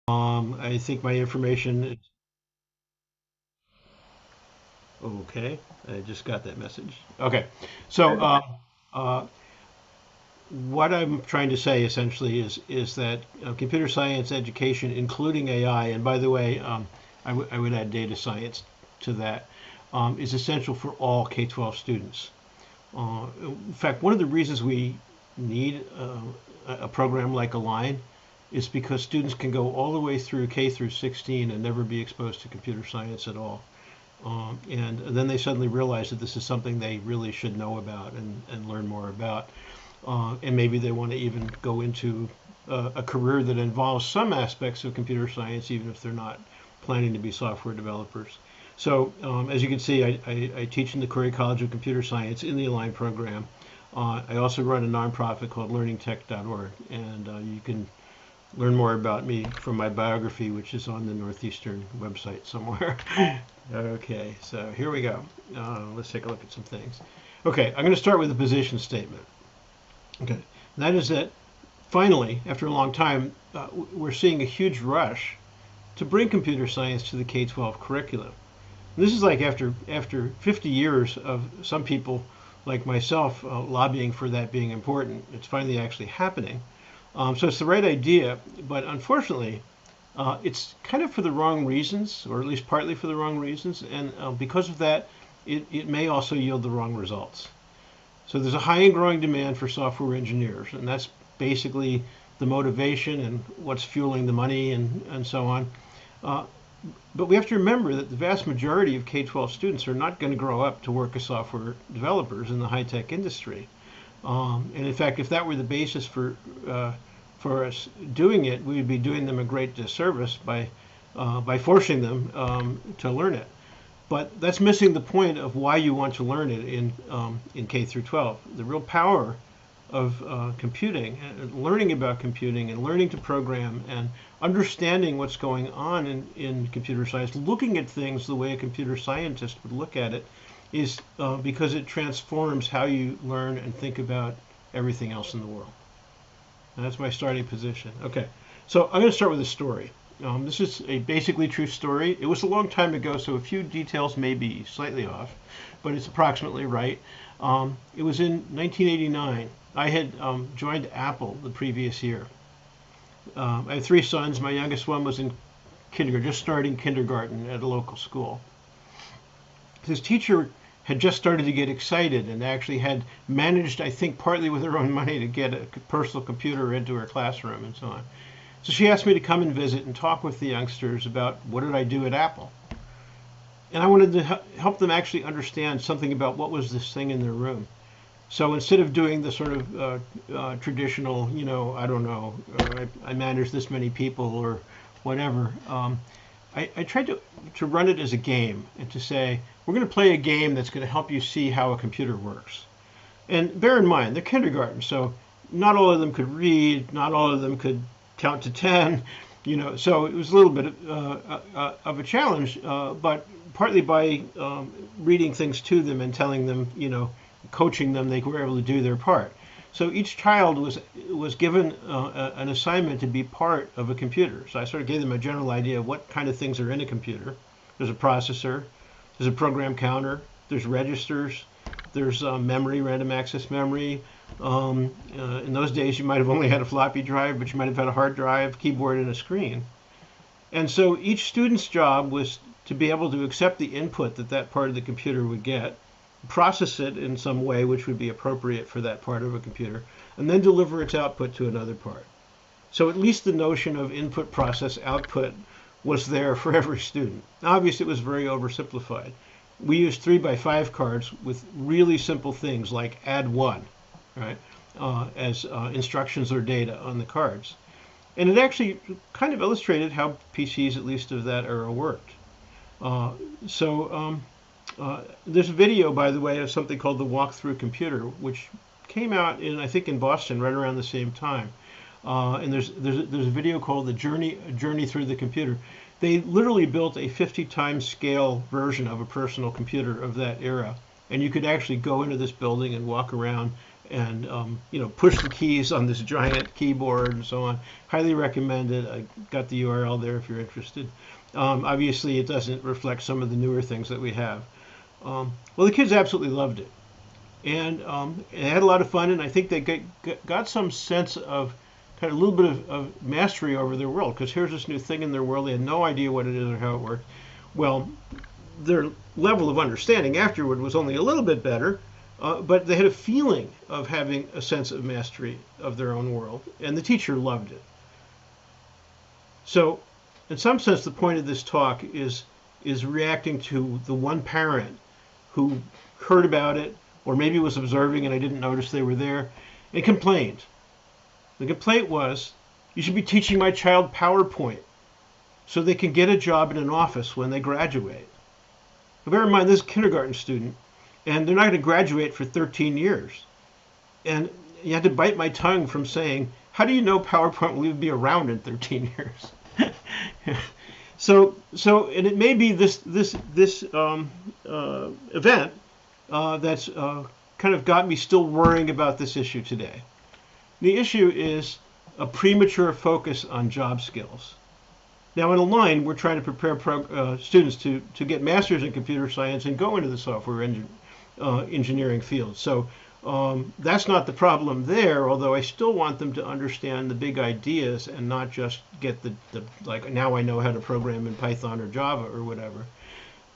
I think my information is okay. I just got that message. Okay, so uh, what I'm trying to say essentially is that computer science education, including AI, and by the way, I would add data science to that, is essential for all K-12 students. In fact, one of the reasons we need a program like Align is because students can go all the way through K through 16 and never be exposed to computer science at all. And then they suddenly realize that this is something they really should know about and learn more about. And maybe they want to even go into a career that involves some aspects of computer science, even if they're not planning to be software developers. So, as you can see, I teach in the Curry College of Computer Science in the Align program. I also run a nonprofit called Learningtech.org, and you can learn more about me from my biography, which is on the Northeastern website somewhere. Okay, so here we go. Let's take a look at some things. Okay, I'm going to start with a position statement. Okay, and that is that finally, after a long time, we're seeing a huge rush to bring computer science to the K-12 curriculum. And this is like after 50 years of some people like myself lobbying for that being important. It's finally actually happening. So it's the right idea, but unfortunately, it's kind of for the wrong reasons, or at least partly for the wrong reasons, and because of that, it may also yield the wrong results. So there's a high and growing demand for software engineers, and that's basically the motivation and what's fueling the money and so on. Uh, but we have to remember that the vast majority of K-12 students are not going to grow up to work as software developers in the high-tech industry. And in fact, if that were the basis for us doing it, we would be doing them a great disservice by forcing them to learn it. But that's missing the point of why you want to learn it in K through 12. The real power of computing, learning about computing, and learning to program, and understanding what's going on in computer science, looking at things the way a computer scientist would look at it, is because it transforms how you learn and think about everything else in the world. And that's my starting position. Okay, so I'm going to start with a story. This is a basically true story. It was a long time ago, so a few details may be slightly off, but it's approximately right. It was in 1989. I had joined Apple the previous year. I have three sons. My youngest one was in kindergarten, just starting kindergarten at a local school. His teacher had just started to get excited and actually had managed, I think, partly with her own money to get a personal computer into her classroom and so on. So she asked me to come and visit and talk with the youngsters about what did I do at Apple. And I wanted to help them actually understand something about what was this thing in their room. So instead of doing the sort of traditional, I don't know, I manage this many people or whatever, I tried to run it as a game and to say, we're going to play a game that's going to help you see how a computer works. And bear in mind, they're kindergarten, so not all of them could read, not all of them could count to 10, so it was a little bit of a challenge, but partly by reading things to them and telling them, coaching them, they were able to do their part. So each child was given an assignment to be part of a computer. So I sort of gave them a general idea of what kind of things are in a computer. There's a processor, there's a program counter, there's registers, there's memory, random access memory. In those days, you might have only had a floppy drive, but you might have had a hard drive, keyboard, and a screen. And so each student's job was to be able to accept the input that part of the computer would get, process it in some way which would be appropriate for that part of a computer, and then deliver its output to another part. So at least the notion of input, process, output was there for every student. Obviously, it was very oversimplified. We used 3x5 cards with really simple things like add one, right, as instructions or data on the cards. And it actually kind of illustrated how PCs, at least of that era, worked. There's a video, by the way, of something called the Walkthrough Computer, which came out I think in Boston right around the same time. And there's a video called the Journey Through the Computer. They literally built a 50 times scale version of a personal computer of that era, and you could actually go into this building and walk around and push the keys on this giant keyboard and so on. Highly recommended. I got the URL there if you're interested. Obviously, it doesn't reflect some of the newer things that we have. Well, the kids absolutely loved it, and they had a lot of fun, and I think they got some sense of kind of a little bit of mastery over their world, because here's this new thing in their world. They had no idea what it is or how it worked. Well, their level of understanding afterward was only a little bit better, but they had a feeling of having a sense of mastery of their own world, and the teacher loved it. So, in some sense, the point of this talk is reacting to the one parent who heard about it, or maybe was observing and I didn't notice they were there, and complained. The complaint was, you should be teaching my child PowerPoint so they can get a job in an office when they graduate. Now, bear in mind, this is a kindergarten student, and they're not going to graduate for 13 years. And you had to bite my tongue from saying, how do you know PowerPoint will even be around in 13 years? So, and it may be this event that's kind of got me still worrying about this issue today. The issue is a premature focus on job skills. Now, in Align, we're trying to prepare students to get masters in computer science and go into the software engineering field. So that's not the problem there, although I still want them to understand the big ideas and not just get the like, now I know how to program in Python or Java or whatever.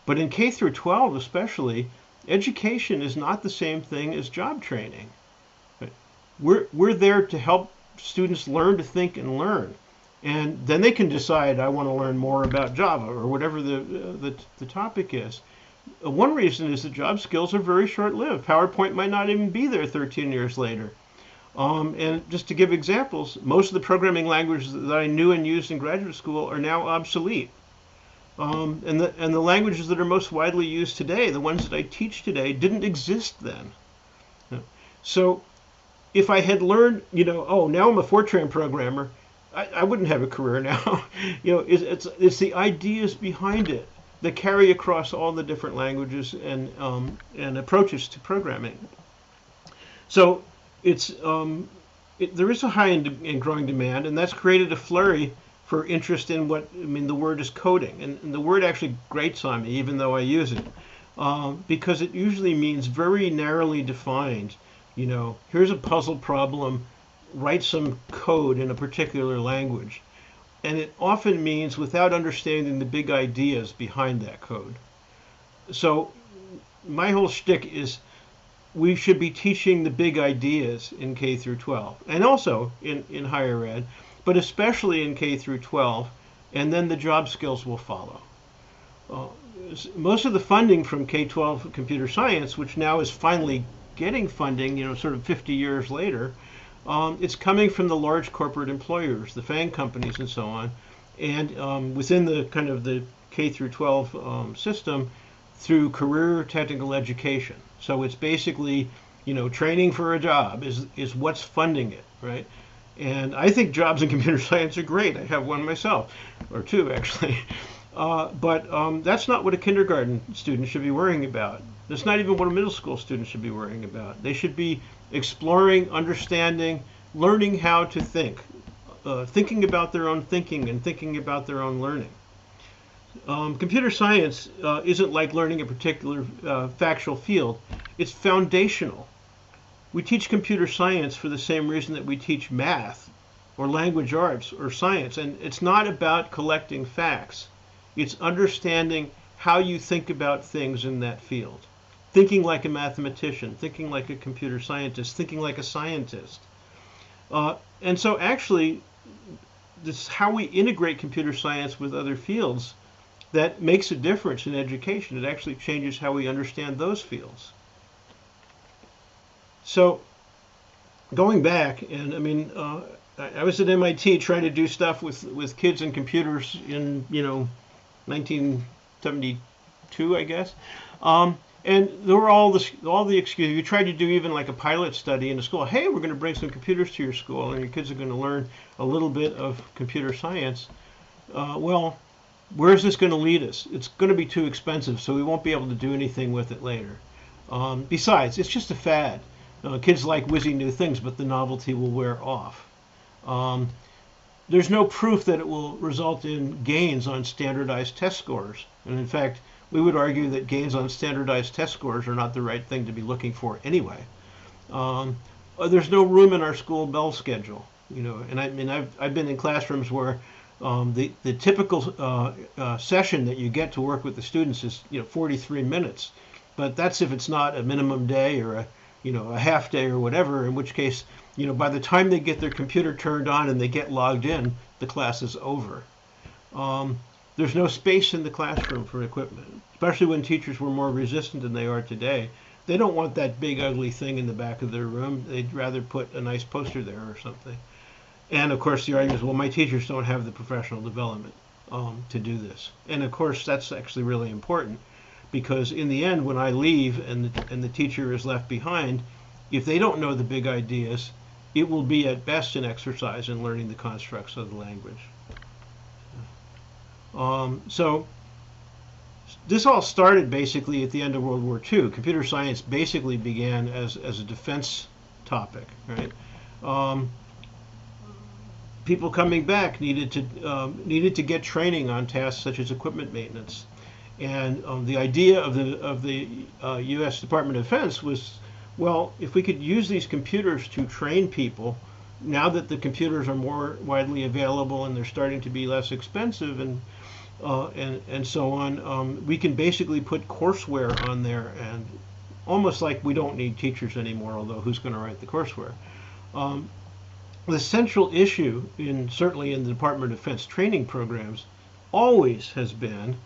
But in K through 12 especially, education is not the same thing as job training. We're there to help students learn to think and learn. And then they can decide, I want to learn more about Java or whatever the topic is. One reason is that job skills are very short-lived. PowerPoint might not even be there 13 years later. And just to give examples, most of the programming languages that I knew and used in graduate school are now obsolete. And the languages that are most widely used today, the ones that I teach today, didn't exist then. So if I had learned, oh, now I'm a Fortran programmer, I wouldn't have a career now. It's the ideas behind it that carry across all the different languages and approaches to programming. So there is a high and growing demand, and that's created a flurry for interest in the word is coding, and the word actually grates on me, even though I use it, because it usually means very narrowly defined. Here's a puzzle problem, write some code in a particular language. And it often means without understanding the big ideas behind that code. So my whole shtick is we should be teaching the big ideas in K through 12, and also in higher ed, but especially in K through 12, and then the job skills will follow. Most of the funding from K-12 computer science, which now is finally getting funding, sort of 50 years later, it's coming from the large corporate employers, the FANG companies and so on, and within the kind of the K through 12 system through career technical education. So it's basically, training for a job is what's funding it, right? And I think jobs in computer science are great. I have one myself, or two actually. But that's not what a kindergarten student should be worrying about. That's not even what a middle school student should be worrying about. They should be exploring, understanding, learning how to think, thinking about their own thinking and thinking about their own learning. Computer science isn't like learning a particular factual field. It's foundational. We teach computer science for the same reason that we teach math or language arts or science, and it's not about collecting facts. It's understanding how you think about things in that field. Thinking like a mathematician, thinking like a computer scientist, thinking like a scientist. And so actually, this is how we integrate computer science with other fields that makes a difference in education. It actually changes how we understand those fields. So going back, and I was at MIT trying to do stuff with kids and computers in 1972, I guess. And there were all the excuses. You tried to do even like a pilot study in a school. Hey, we're going to bring some computers to your school, and your kids are going to learn a little bit of computer science. Well, where is this going to lead us? It's going to be too expensive, so we won't be able to do anything with it later. Besides, it's just a fad. Kids like whizzing new things, but the novelty will wear off. Um, there's no proof that it will result in gains on standardized test scores. And in fact, we would argue that gains on standardized test scores are not the right thing to be looking for anyway. Um, there's no room in our school bell schedule, and I mean I've been in classrooms where the typical session that you get to work with the students is 43 minutes, but that's if it's not a minimum day or a half day or whatever, in which case by the time they get their computer turned on and they get logged in, the class is over. There's no space in the classroom for equipment, especially when teachers were more resistant than they are today. They don't want that big ugly thing in the back of their room. They'd rather put a nice poster there or something. And of course the argument is, well, my teachers don't have the professional development to do this. And of course that's actually really important, because in the end when I leave and the teacher is left behind, if they don't know the big ideas, it will be at best an exercise in learning the constructs of the language. So this all started basically at the end of World War II. Computer science basically began as a defense topic, right? People coming back needed to get training on tasks such as equipment maintenance, and the idea of the U.S. Department of Defense was, well, if we could use these computers to train people, now that the computers are more widely available and they're starting to be less expensive and so on, we can basically put courseware on there, and almost like we don't need teachers anymore, although who's going to write the courseware? The central issue, certainly in the Department of Defense training programs, always has been,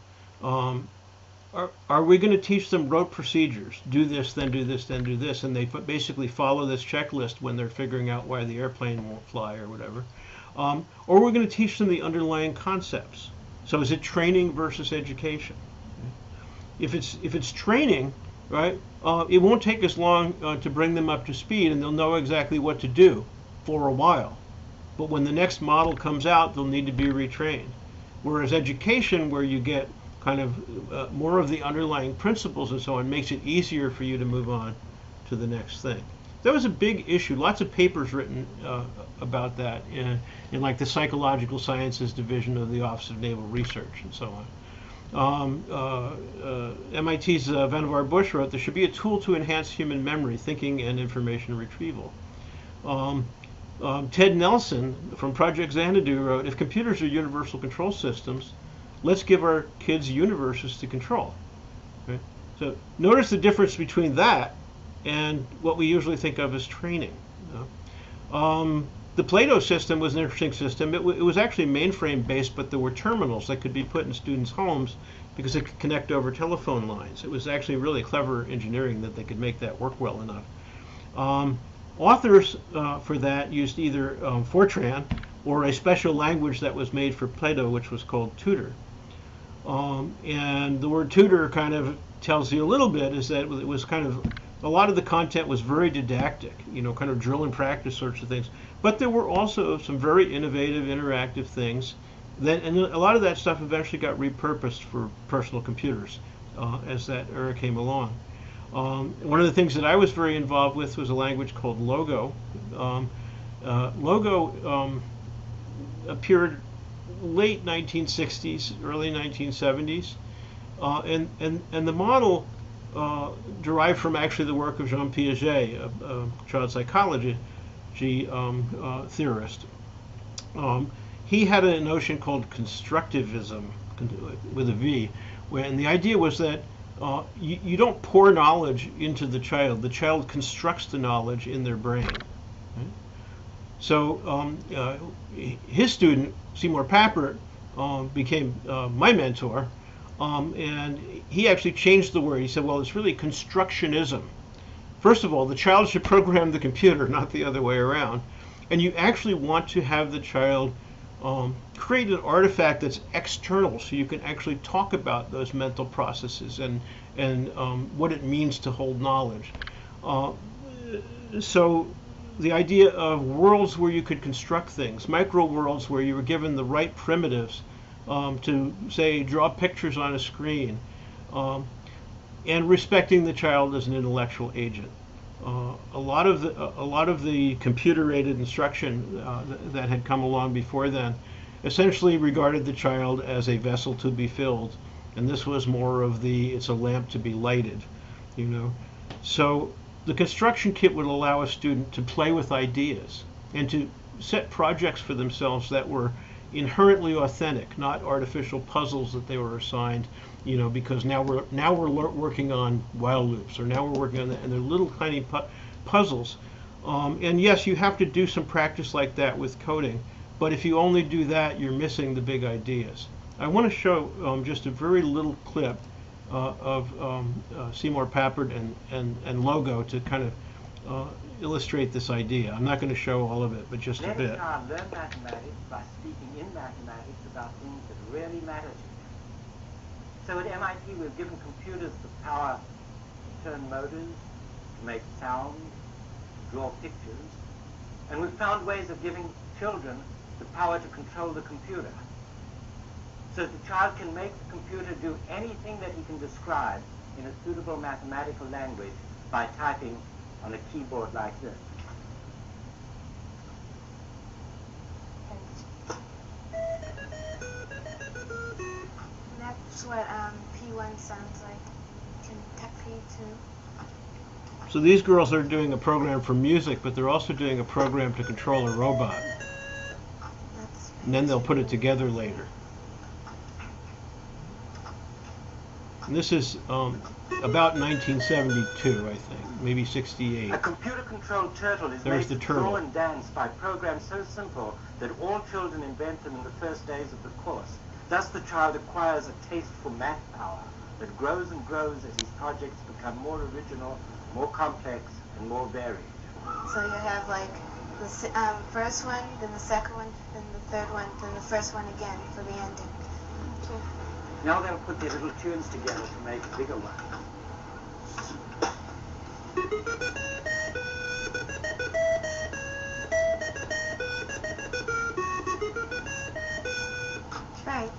are we going to teach them rote procedures? Do this, then do this, then do this, and they basically follow this checklist when they're figuring out why the airplane won't fly or whatever. Or we're going to teach them the underlying concepts. So is it training versus education? If it's training, right, it won't take us long to bring them up to speed, and they'll know exactly what to do for a while. But when the next model comes out, they'll need to be retrained. Whereas education, where you get kind of more of the underlying principles and so on, makes it easier for you to move on to the next thing. That was a big issue. Lots of papers written about that in like the Psychological Sciences Division of the Office of Naval Research and so on. MIT's Vannevar Bush wrote, there should be a tool to enhance human memory, thinking, and information retrieval. Ted Nelson from Project Xanadu wrote, if computers are universal control systems, let's give our kids universes to control. Right? So notice the difference between that and what we usually think of as training. The Plato system was an interesting system. It was actually mainframe based, but there were terminals that could be put in students' homes because they could connect over telephone lines. It was actually really clever engineering that they could make that work well enough. Authors for that used either Fortran or a special language that was made for Plato, which was called tutor. And the word tutor kind of tells you a little bit, is that it was kind of, a lot of the content was very didactic, kind of drill and practice sorts of things. But there were also some very innovative, interactive things. And a lot of that stuff eventually got repurposed for personal computers as that era came along. One of the things that I was very involved with was a language called Logo. Logo appeared late 1960s, early 1970s, and the model derived from actually the work of Jean Piaget, a child psychology theorist. He had a notion called constructivism, with a V, and the idea was that you don't pour knowledge into the child constructs the knowledge in their brain. Right? So his student, Seymour Papert, became my mentor, and he actually changed the word. He said, well, it's really constructionism. First of all, the child should program the computer, not the other way around. And you actually want to have the child create an artifact that's external, so you can actually talk about those mental processes and what it means to hold knowledge. So the idea of worlds where you could construct things, micro worlds where you were given the right primitives to, say, draw pictures on a screen, and respecting the child as an intellectual agent. a lot of the computer-aided instruction that had come along before then essentially regarded the child as a vessel to be filled, and this was more of the it's a lamp to be lighted, you know. So the construction kit would allow a student to play with ideas and to set projects for themselves that were inherently authentic, not artificial puzzles that they were assigned, you know, because now we're working on while loops, or now we're working on that, and they're little tiny puzzles. And yes, you have to do some practice like that with coding, but if you only do that, you're missing the big ideas. I want to show just a very little clip of Seymour Papert and Logo to kind of illustrate this idea. I'm not going to show all of it, but just a bit. Let a child learn mathematics by speaking in mathematics about things that really matter to them. So at MIT, we've given computers the power to turn motors, to make sounds, to draw pictures, and we've found ways of giving children the power to control the computer. So that the child can make the computer do anything that he can describe in a suitable mathematical language by typing on a keyboard like this. That's what P1 sounds like. Can tech P2. So these girls are doing a program for music, but they're also doing a program to control a robot. And then they'll put it together later. And this is about 1972, I think, maybe 68. A computer-controlled turtle is There's made the to draw turtle. and dance by programs so simple that all children invent them in the first days of the course. Thus the child acquires a taste for math power that grows and grows as his projects become more original, more complex, and more varied. So you have like the first one, then the second one, then the third one, then the first one again for the ending. Okay. Now they'll put their little tunes together to make a bigger one. Right.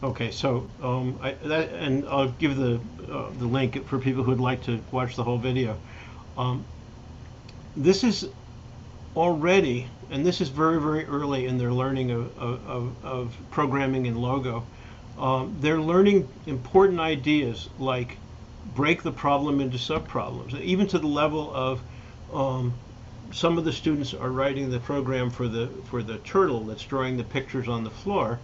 Okay, so and I'll give the link for people who'd like to watch the whole video. This is already, and this is very, very early in their learning of programming in Logo. They're learning important ideas like break the problem into subproblems, even to the level of some of the students are writing the program for the turtle that's drawing the pictures on the floor,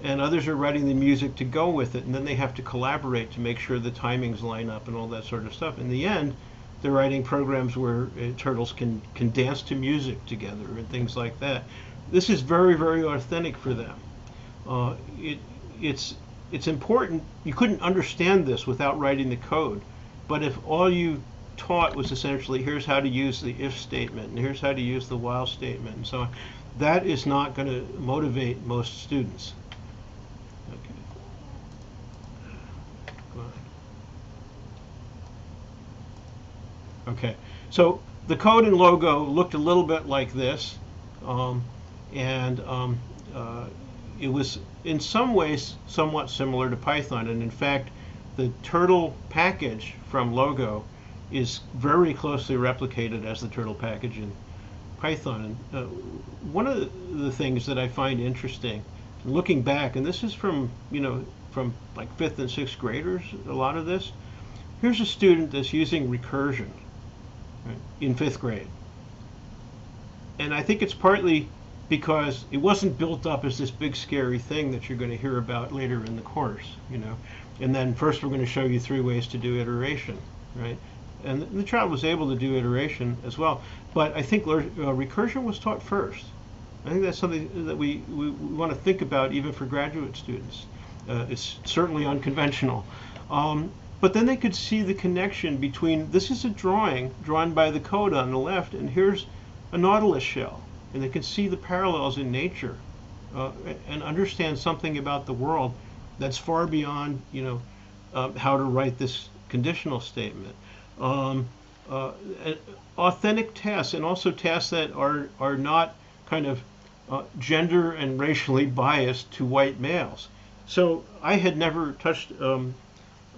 and others are writing the music to go with it, and then they have to collaborate to make sure the timings line up and all that sort of stuff. In the end, they're writing programs where turtles can dance to music together and things like that. This is very, very authentic for them. It's important. You couldn't understand this without writing the code, but if all you taught was essentially here's how to use the if statement and here's how to use the while statement and so on, that is not going to motivate most students. Okay. Go on. Okay, so the code in Logo looked a little bit like this, it was in some ways somewhat similar to Python, and in fact the turtle package from Logo is very closely replicated as the turtle package in Python. One of the things that I find interesting, looking back, and this is from from like 5th and 6th graders, a lot of this. Here's a student that's using recursion, right, in 5th grade, and I think it's partly because it wasn't built up as this big scary thing that you're going to hear about later in the course, and then first we're going to show you 3 ways to do iteration, right? And the child was able to do iteration as well, but I think recursion was taught first. I think that's something that we want to think about even for graduate students. It's certainly unconventional. But then they could see the connection between, this is a drawing drawn by the code on the left, and here's a nautilus shell. And they can see the parallels in nature and understand something about the world that's far beyond, how to write this conditional statement. Authentic tests, and also tests that are not kind of gender and racially biased to white males. So I had never touched an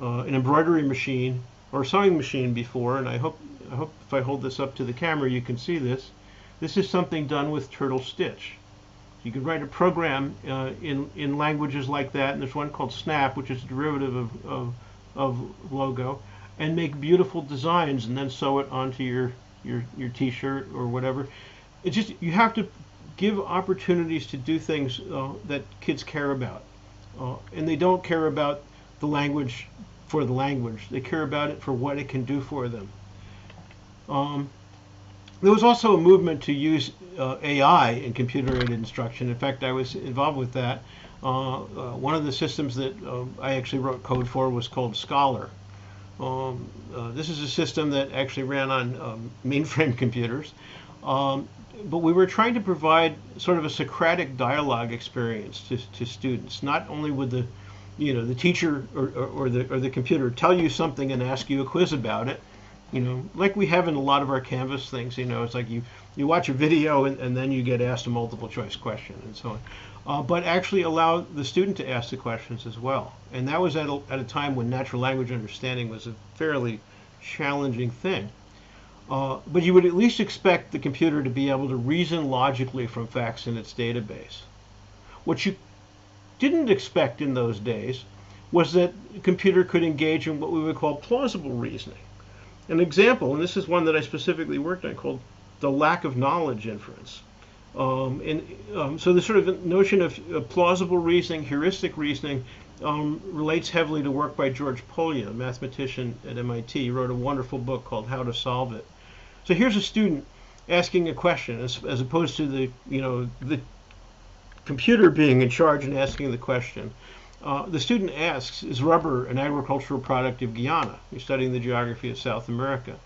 embroidery machine or sewing machine before, and I hope if I hold this up to the camera you can see this. This is something done with Turtle Stitch. You can write a program in languages like that, and there's one called Snap, which is a derivative of Logo, and make beautiful designs, and then sew it onto your T-shirt or whatever. It's just, you have to give opportunities to do things that kids care about, and they don't care about the language for the language. They care about it for what it can do for them. There was also a movement to use AI in computer-aided instruction. In fact, I was involved with that. One of the systems that I actually wrote code for was called Scholar. This is a system that actually ran on mainframe computers. But we were trying to provide sort of a Socratic dialogue experience to students. Not only would the teacher or the computer tell you something and ask you a quiz about it, like we have in a lot of our Canvas things. It's like you watch a video and then you get asked a multiple choice question and so on. But actually allow the student to ask the questions as well. And that was at a time when natural language understanding was a fairly challenging thing. But you would at least expect the computer to be able to reason logically from facts in its database. What you didn't expect in those days was that the computer could engage in what we would call plausible reasoning. An example, and this is one that I specifically worked on, called the lack of knowledge inference. So the sort of notion of plausible reasoning, heuristic reasoning, relates heavily to work by George Polya, a mathematician at MIT. He wrote a wonderful book called How to Solve It. So here's a student asking a question, as opposed to the computer being in charge and asking the question. The student asks, is rubber an agricultural product of Guyana? You're studying the geography of South America.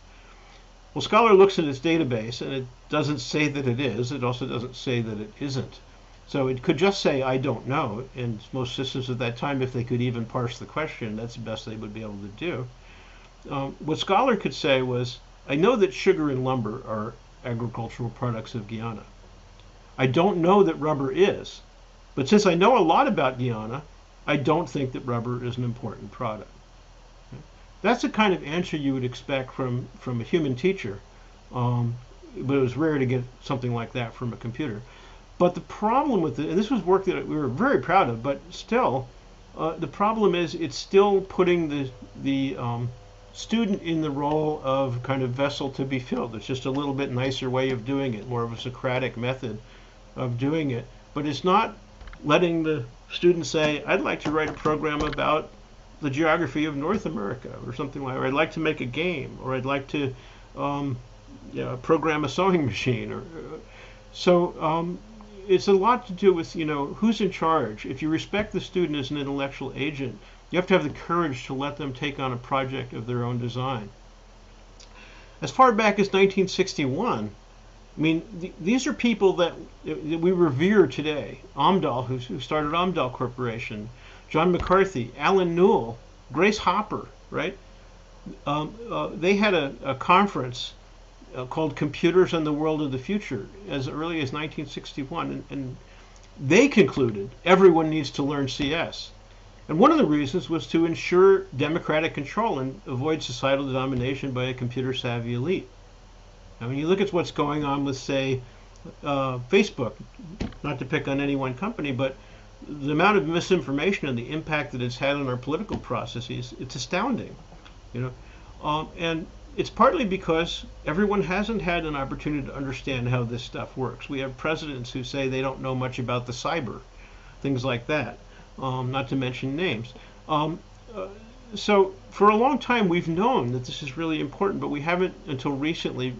Well, Scholar looks at its database, and it doesn't say that it is. It also doesn't say that it isn't. So it could just say, I don't know. And most systems at that time, if they could even parse the question, that's the best they would be able to do. What Scholar could say was, I know that sugar and lumber are agricultural products of Guyana. I don't know that rubber is. But since I know a lot about Guyana, I don't think that rubber is an important product. Okay? That's the kind of answer you would expect from a human teacher, but it was rare to get something like that from a computer. But the problem with it, and this was work that we were very proud of, but still, the problem is it's still putting the student in the role of kind of vessel to be filled. It's just a little bit nicer way of doing it, more of a Socratic method of doing it. But it's not letting the student say, I'd like to write a program about the geography of North America or something like that, or I'd like to make a game, or I'd like to program a sewing machine. So it's a lot to do with, who's in charge. If you respect the student as an intellectual agent, you have to have the courage to let them take on a project of their own design. As far back as 1961, I mean, these are people that we revere today. Amdahl, who started Amdahl Corporation, John McCarthy, Alan Newell, Grace Hopper, right? They had a conference called Computers and the World of the Future as early as 1961, and they concluded everyone needs to learn CS. And one of the reasons was to ensure democratic control and avoid societal domination by a computer-savvy elite. I mean, you look at what's going on with, say, Facebook, not to pick on any one company, but the amount of misinformation and the impact that it's had on our political processes, it's astounding. And it's partly because everyone hasn't had an opportunity to understand how this stuff works. We have presidents who say they don't know much about the cyber, things like that, not to mention names. So for a long time we've known that this is really important, but we haven't until recently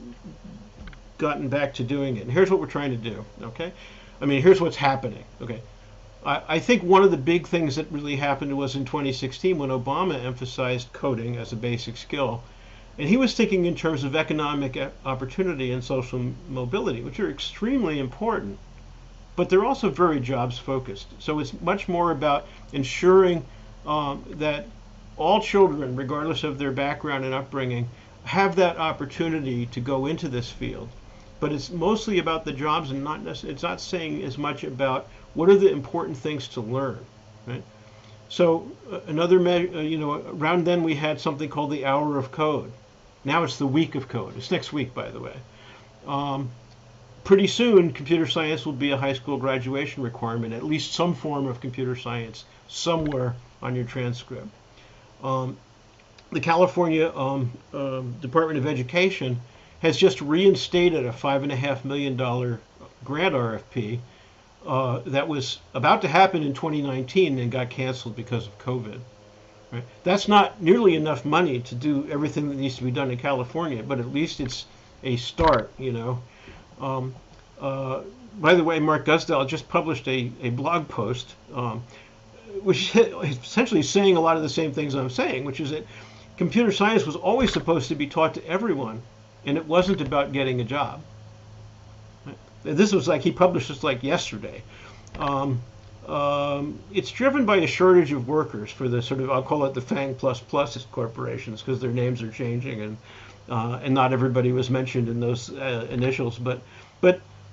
gotten back to doing it. And here's what we're trying to do, okay? I mean, here's what's happening, okay? I think one of the big things that really happened was in 2016 when Obama emphasized coding as a basic skill. And he was thinking in terms of economic opportunity and social mobility, which are extremely important, but they're also very jobs focused. So it's much more about ensuring that all children, regardless of their background and upbringing, have that opportunity to go into this field. But it's mostly about the jobs, and it's not saying as much about what are the important things to learn, right? So around then we had something called the Hour of Code. Now it's the Week of Code. It's next week, by the way. Pretty soon, computer science will be a high school graduation requirement, at least some form of computer science somewhere on your transcript. The California Department of Education has just reinstated a $5.5 million grant RFP that was about to happen in 2019 and got canceled because of COVID. Right? That's not nearly enough money to do everything that needs to be done in California, but at least it's a start, By the way, Mark Gusdell just published a blog post, which is essentially saying a lot of the same things I'm saying, which is that computer science was always supposed to be taught to everyone, and it wasn't about getting a job. Right? This was he published this yesterday. It's driven by a shortage of workers for the I'll call it the FANG++ corporations, because their names are changing, and not everybody was mentioned in those initials. But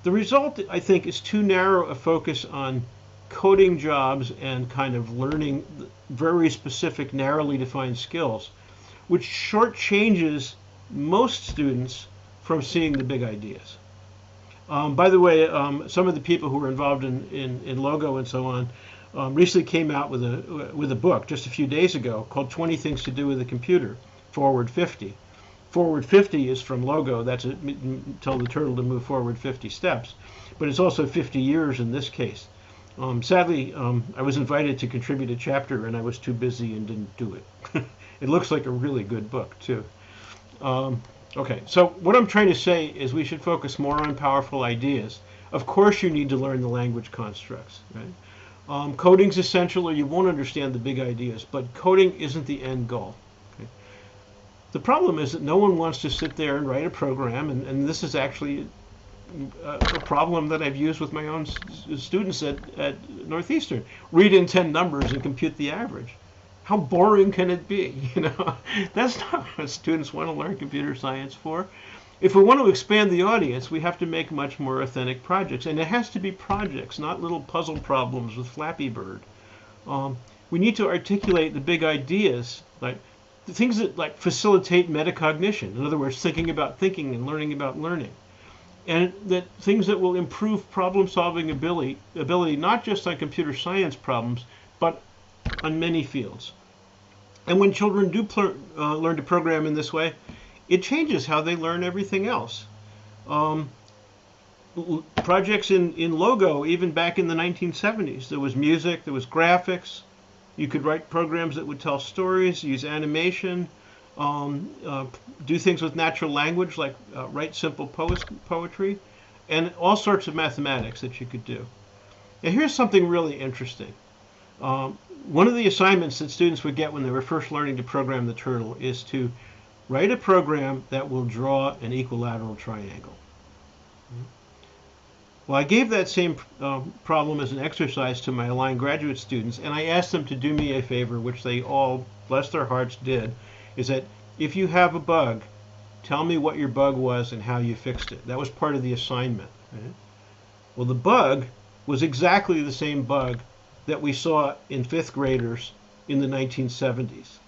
the result, I think, is too narrow a focus on coding jobs and kind of learning very specific, narrowly defined skills, which shortchanges most students from seeing the big ideas. By the way, some of the people who were involved in Logo and so on recently came out with a book just a few days ago called 20 Things to Do with a Computer, Forward 50. Forward 50 is from Logo. That's tell the turtle to move forward 50 steps. But it's also 50 years in this case. Sadly, I was invited to contribute a chapter, and I was too busy and didn't do it. It looks like a really good book, too. Okay, so what I'm trying to say is we should focus more on powerful ideas. Of course you need to learn the language constructs, right? Coding's essential or you won't understand the big ideas, but coding isn't the end goal. Okay? The problem is that no one wants to sit there and write a program, and this is actually a problem that I've used with my own students at Northeastern. Read in 10 numbers and compute the average. How boring can it be? That's not what students want to learn computer science for. If we want to expand the audience, we have to make much more authentic projects, and it has to be projects, not little puzzle problems with Flappy Bird. We need to articulate the big ideas, like the things that facilitate metacognition. In other words, thinking about thinking and learning about learning, and that things that will improve problem-solving ability not just on computer science problems, but on many fields. And when children do learn to program in this way, it changes how they learn everything else. Projects in Logo, even back in the 1970s, there was music, there was graphics. You could write programs that would tell stories, use animation, do things with natural language, like write simple poetry, and all sorts of mathematics that you could do. And here's something really interesting. One of the assignments that students would get when they were first learning to program the turtle is to write a program that will draw an equilateral triangle. Well, I gave that same problem as an exercise to my aligned graduate students, and I asked them to do me a favor, which they all, bless their hearts, did, is that if you have a bug, tell me what your bug was and how you fixed it. That was part of the assignment. Right? Well, the bug was exactly the same bug that we saw in fifth graders in the 1970s,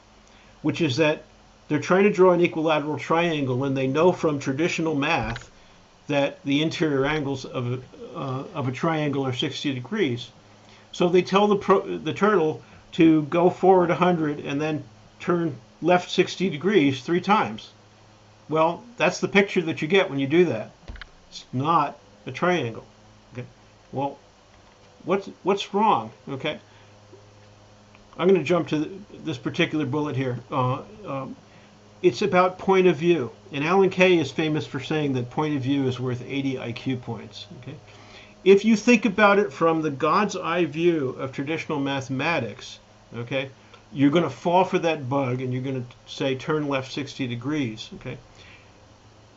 which is that they're trying to draw an equilateral triangle, and they know from traditional math that the interior angles of a triangle are 60 degrees. So they tell the turtle to go forward 100 and then turn left 60 degrees 3 times. Well, that's the picture that you get when you do that. It's not a triangle. Okay. Well, what's wrong? Okay. I'm going to jump to this particular bullet here. It's about point of view. And Alan Kay is famous for saying that point of view is worth 80 IQ points. Okay? If you think about it from the God's eye view of traditional mathematics, okay, you're going to fall for that bug and you're going to say turn left 60 degrees. Okay?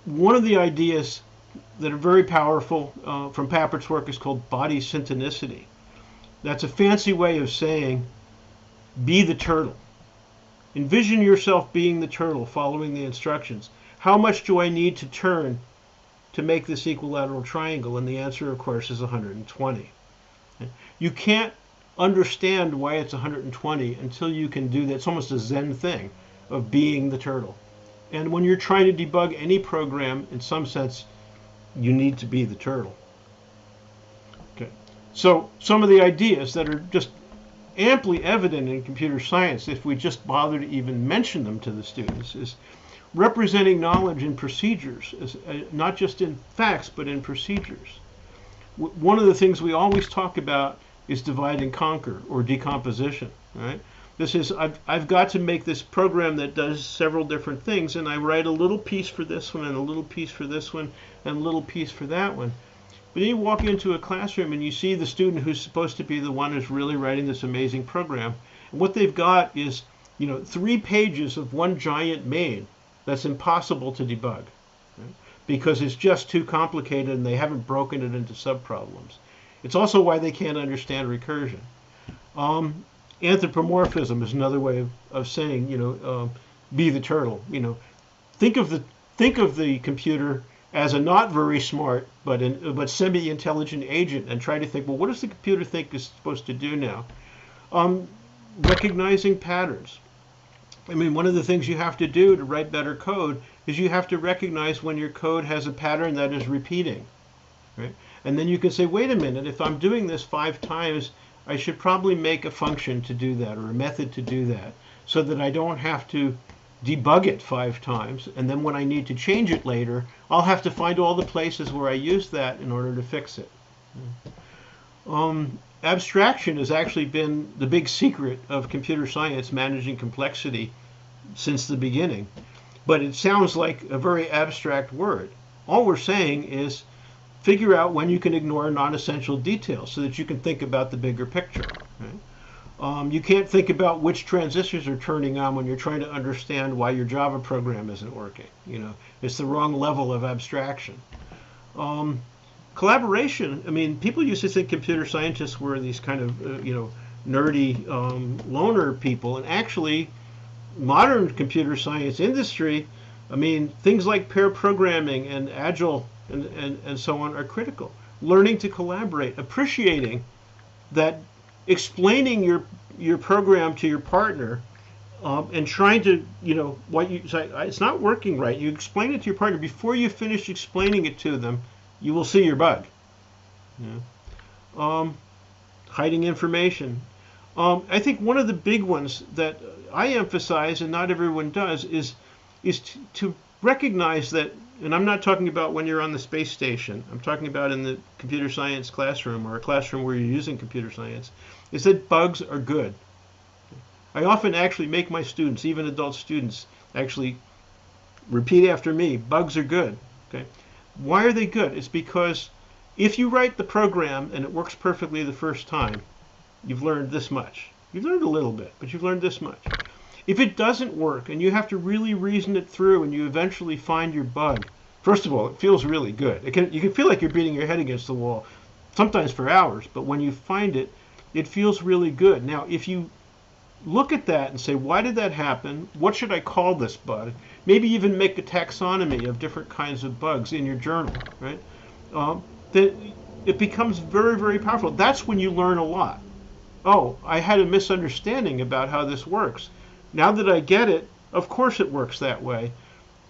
One of the ideas that are very powerful from Pappert's work is called body syntonicity. That's a fancy way of saying be the turtle. Envision yourself being the turtle, following the instructions. How much do I need to turn to make this equilateral triangle? And the answer, of course, is 120. You can't understand why it's 120 until you can do that. It's almost a Zen thing of being the turtle. And when you're trying to debug any program, in some sense, you need to be the turtle. Okay. So some of the ideas that are just amply evident in computer science, if we just bother to even mention them to the students, is representing knowledge in procedures, not just in facts, but in procedures. One of the things we always talk about is divide and conquer, or decomposition, right? This is, I've got to make this program that does several different things, and I write a little piece for this one, and a little piece for this one, and a little piece for that one. But then you walk into a classroom and you see the student who's supposed to be the one who's really writing this amazing program. And what they've got is, 3 pages of one giant main that's impossible to debug, right? Because it's just too complicated and they haven't broken it into subproblems. It's also why they can't understand recursion. Anthropomorphism is another way of saying, be the turtle. Think of the computer as a not very smart but semi-intelligent agent, and try to think, well, what does the computer think is supposed to do now? Recognizing patterns. I mean, one of the things you have to do to write better code is you have to recognize when your code has a pattern that is repeating, right? And then you can say, wait a minute, if I'm doing this 5 times, I should probably make a function to do that, or a method to do that, so that I don't have to debug it 5 times, and then when I need to change it later, I'll have to find all the places where I used that in order to fix it. Abstraction has actually been the big secret of computer science managing complexity since the beginning, but it sounds like a very abstract word. All we're saying is figure out when you can ignore non-essential details so that you can think about the bigger picture, right? You can't think about which transistors are turning on when you're trying to understand why your Java program isn't working. It's the wrong level of abstraction. Collaboration, I mean, people used to think computer scientists were these kind of, nerdy loner people, and actually modern computer science industry, I mean, things like pair programming and agile and so on are critical. Learning to collaborate, appreciating that explaining your program to your partner, and trying to, what you say, it's not working right. You explain it to your partner. Before you finish explaining it to them, you will see your bug. Hiding information. I think one of the big ones that I emphasize, and not everyone does, is to recognize that, and I'm not talking about when you're on the space station, I'm talking about in the computer science classroom, or a classroom where you're using computer science, is that bugs are good. I often actually make my students, even adult students, actually repeat after me, bugs are good. Okay? Why are they good? It's because if you write the program and it works perfectly the first time, you've learned this much. You've learned a little bit, but you've learned this much. If it doesn't work and you have to really reason it through and you eventually find your bug, first of all, it feels really good. You can feel like you're beating your head against the wall, sometimes for hours, but when you find it, it feels really good. Now, if you look at that and say, why did that happen? What should I call this bug? Maybe even make a taxonomy of different kinds of bugs in your journal, right? Then it becomes very, very powerful. That's when you learn a lot. Oh, I had a misunderstanding about how this works. Now that I get it, of course it works that way.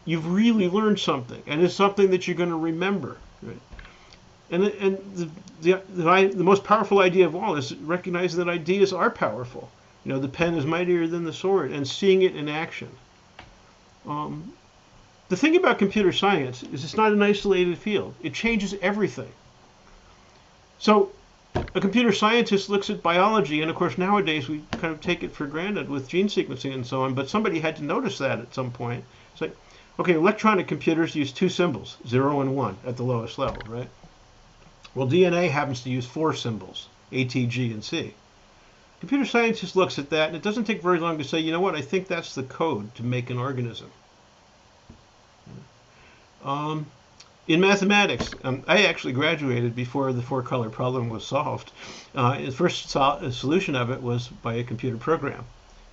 You've really learned something, and it's something that you're going to remember, right? And the most powerful idea of all is recognizing that ideas are powerful. The pen is mightier than the sword, and seeing it in action. The thing about computer science is it's not an isolated field. It changes everything. So a computer scientist looks at biology, and of course nowadays we kind of take it for granted with gene sequencing and so on, but somebody had to notice that at some point. It's like, okay, electronic computers use 2 symbols, 0 and 1 at the lowest level, right? Well, DNA happens to use 4 symbols, A, T, G, and C. Computer scientist looks at that, and it doesn't take very long to say, you know what, I think that's the code to make an organism. In mathematics, I actually graduated before the 4-color problem was solved. The first solution of it was by a computer program.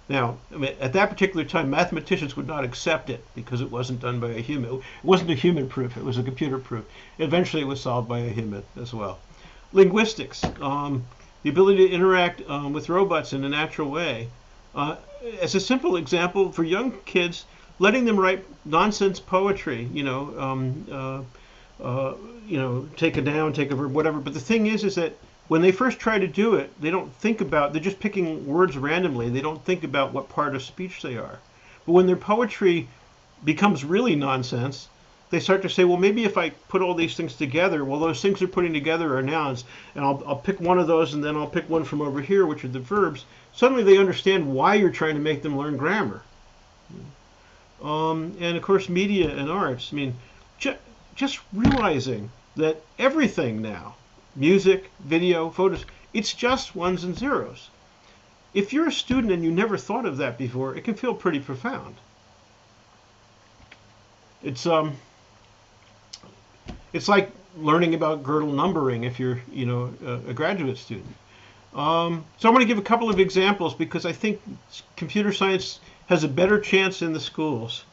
Now, at that particular time, mathematicians would not accept it because it wasn't done by a human. It wasn't a human proof, it was a computer proof. Eventually it was solved by a human as well. Linguistics. the ability to interact with robots in a natural way. Uh, as a simple example, for young kids, letting them write nonsense poetry, take a noun, take a verb, whatever. But the thing is that when they first try to do it, they don't think about, they're just picking words randomly. They don't think about what part of speech they are. But when their poetry becomes really nonsense, they start to say, well, maybe if I put all these things together, well, those things they're putting together are nouns, and I'll pick one of those, and then I'll pick one from over here, which are the verbs. Suddenly they understand why you're trying to make them learn grammar. And of course, media and arts. I mean, just realizing that everything now, music, video, photos, it's just ones and zeros. If you're a student and you never thought of that before, it can feel pretty profound. It's like learning about Gödel numbering if you're, a graduate student. So I'm going to give a couple of examples because I think computer science has a better chance in the schools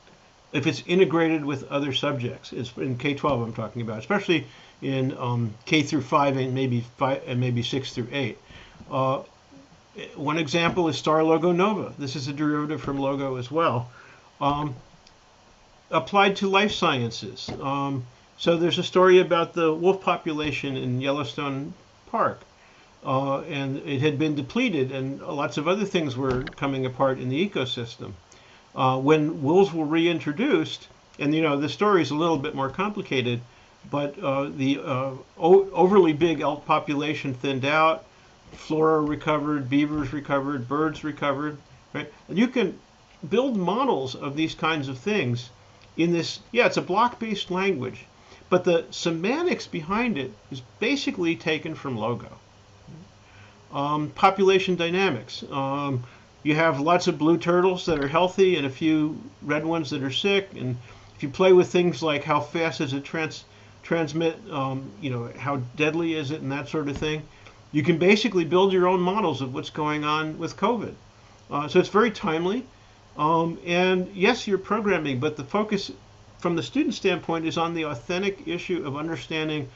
if it's integrated with other subjects. It's in K-12 I'm talking about, especially in K through 5 and maybe 6 through 8. One example is star logo nova. This is a derivative from logo as well. Applied to life sciences. So there's a story about the wolf population in Yellowstone Park. And it had been depleted, and lots of other things were coming apart in the ecosystem. When wolves were reintroduced, and the story is a little bit more complicated, but the overly big elk population thinned out, flora recovered, beavers recovered, birds recovered, right? And you can build models of these kinds of things in this, it's a block-based language, but the semantics behind it is basically taken from logo. Population dynamics. You have lots of blue turtles that are healthy and a few red ones that are sick. And if you play with things like how fast does it transmit, how deadly is it and that sort of thing, you can basically build your own models of what's going on with COVID. So it's very timely. And yes, you're programming, but the focus from the student standpoint is on the authentic issue of understanding,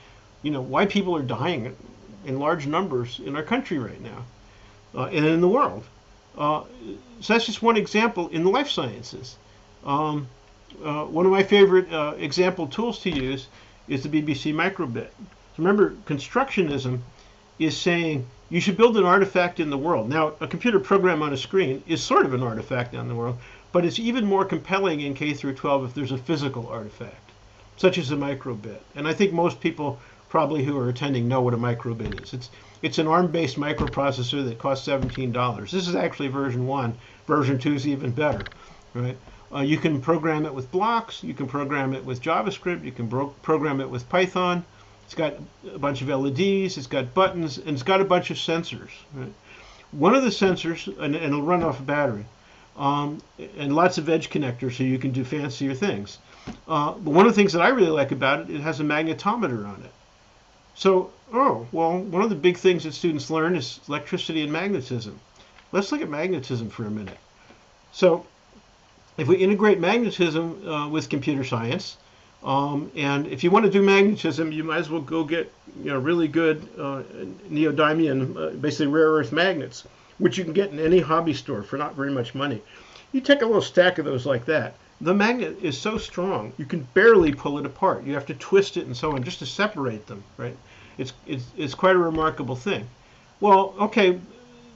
why people are dying in large numbers in our country right now and in the world. So that's just one example in the life sciences. One of my favorite example tools to use is the BBC microbit. So remember, constructionism is saying you should build an artifact in the world. Now, a computer program on a screen is sort of an artifact in the world, but it's even more compelling in K through 12 if there's a physical artifact, such as a microbit. And I think most people probably who are attending know what a microbit is. It's an ARM-based microprocessor that costs $17. This is actually version 1. Version 2 is even better, right? You can program it with blocks. You can program it with JavaScript. You can program it with Python. It's got a bunch of LEDs. It's got buttons, and it's got a bunch of sensors. Right? One of the sensors, and it'll run off a battery, and lots of edge connectors so you can do fancier things. But one of the things that I really like about it, it has a magnetometer on it. So, one of the big things that students learn is electricity and magnetism. Let's look at magnetism for a minute. So, if we integrate magnetism with computer science, and if you want to do magnetism, you might as well go get really good neodymium, basically rare earth magnets, which you can get in any hobby store for not very much money. You take a little stack of those like that. The magnet is so strong you can barely pull it apart. You have to twist it and so on just to separate them, right? It's quite a remarkable thing. Well, okay,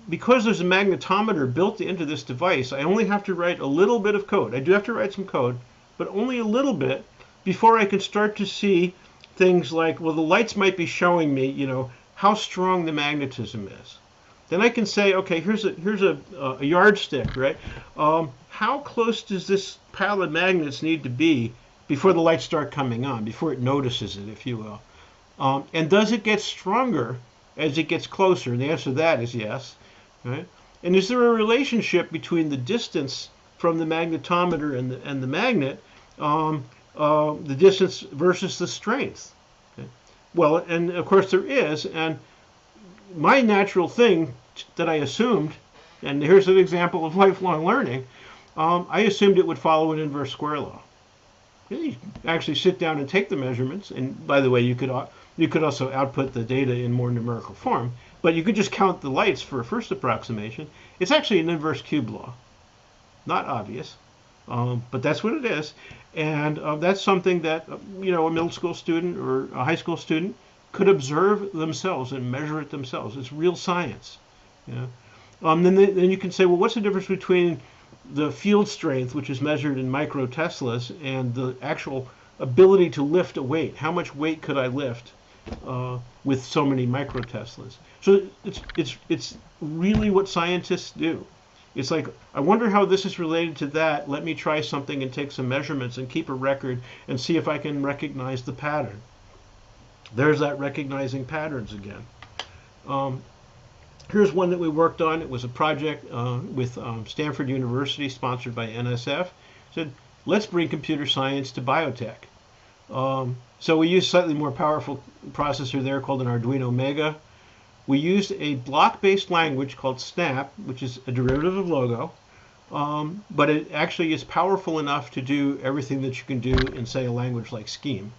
because there's a magnetometer built into this device, I only have to write a little bit of code. I do have to write some code, but only a little bit before I can start to see things like, well, the lights might be showing me, how strong the magnetism is. Then I can say, okay, here's a yardstick, right? How close does this pile of magnets need to be before the lights start coming on, before it notices it, if you will? And does it get stronger as it gets closer? And the answer to that is yes. Right? And is there a relationship between the distance from the magnetometer and the magnet, the distance versus the strength? Okay? Well, and of course there is. And my natural thing that I assumed, and here's an example of lifelong learning, I assumed it would follow an inverse square law. You actually sit down and take the measurements, and by the way, you could You could also output the data in more numerical form, but you could just count the lights for a first approximation. It's actually an inverse cube law. Not obvious, but that's what it is. And that's something that, a middle school student or a high school student could observe themselves and measure it themselves. It's real science. Then you can say, well, what's the difference between the field strength, which is measured in microteslas, and the actual ability to lift a weight? How much weight could I lift with so many microteslas? So it's really what scientists do. It's like, I wonder how this is related to that. Let me try something and take some measurements and keep a record and see if I can recognize the pattern. There's that recognizing patterns again. Here's one that we worked on. It was a project with Stanford University, sponsored by NSF. Said, let's bring computer science to biotech. So we used a slightly more powerful processor there called an Arduino Mega. We used a block-based language called Snap, which is a derivative of Logo, but it actually is powerful enough to do everything that you can do in, say, a language like Scheme.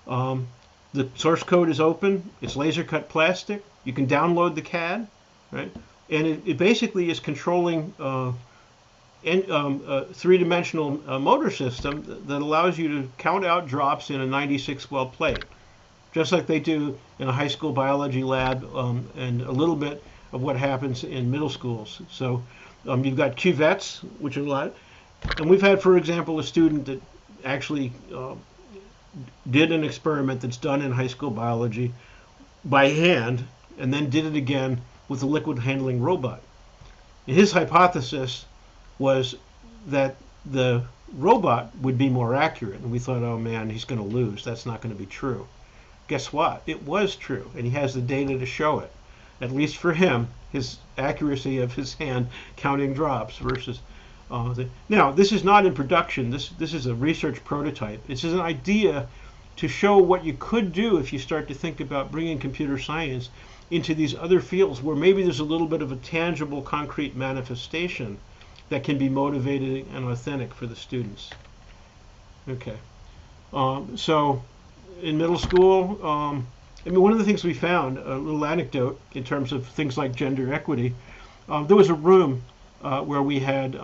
The source code is open. It's laser-cut plastic. You can download the CAD, right? And it basically is controlling a three-dimensional motor system that allows you to count out drops in a 96-well plate, just like they do in a high school biology lab, and a little bit of what happens in middle schools. So you've got cuvettes, which are a lot. And we've had, for example, a student that actually did an experiment that's done in high school biology by hand, and then did it again with a liquid handling robot. And his hypothesis was that the robot would be more accurate. And we thought, oh man, he's going to lose. That's not going to be true. Guess what? It was true, and he has the data to show it. At least for him, his accuracy of his hand counting drops versus now, this is not in production. This is a research prototype. This is an idea to show what you could do if you start to think about bringing computer science into these other fields where maybe there's a little bit of a tangible, concrete manifestation that can be motivating and authentic for the students. Okay. So in middle school, one of the things we found, a little anecdote in terms of things like gender equity, there was a room where we had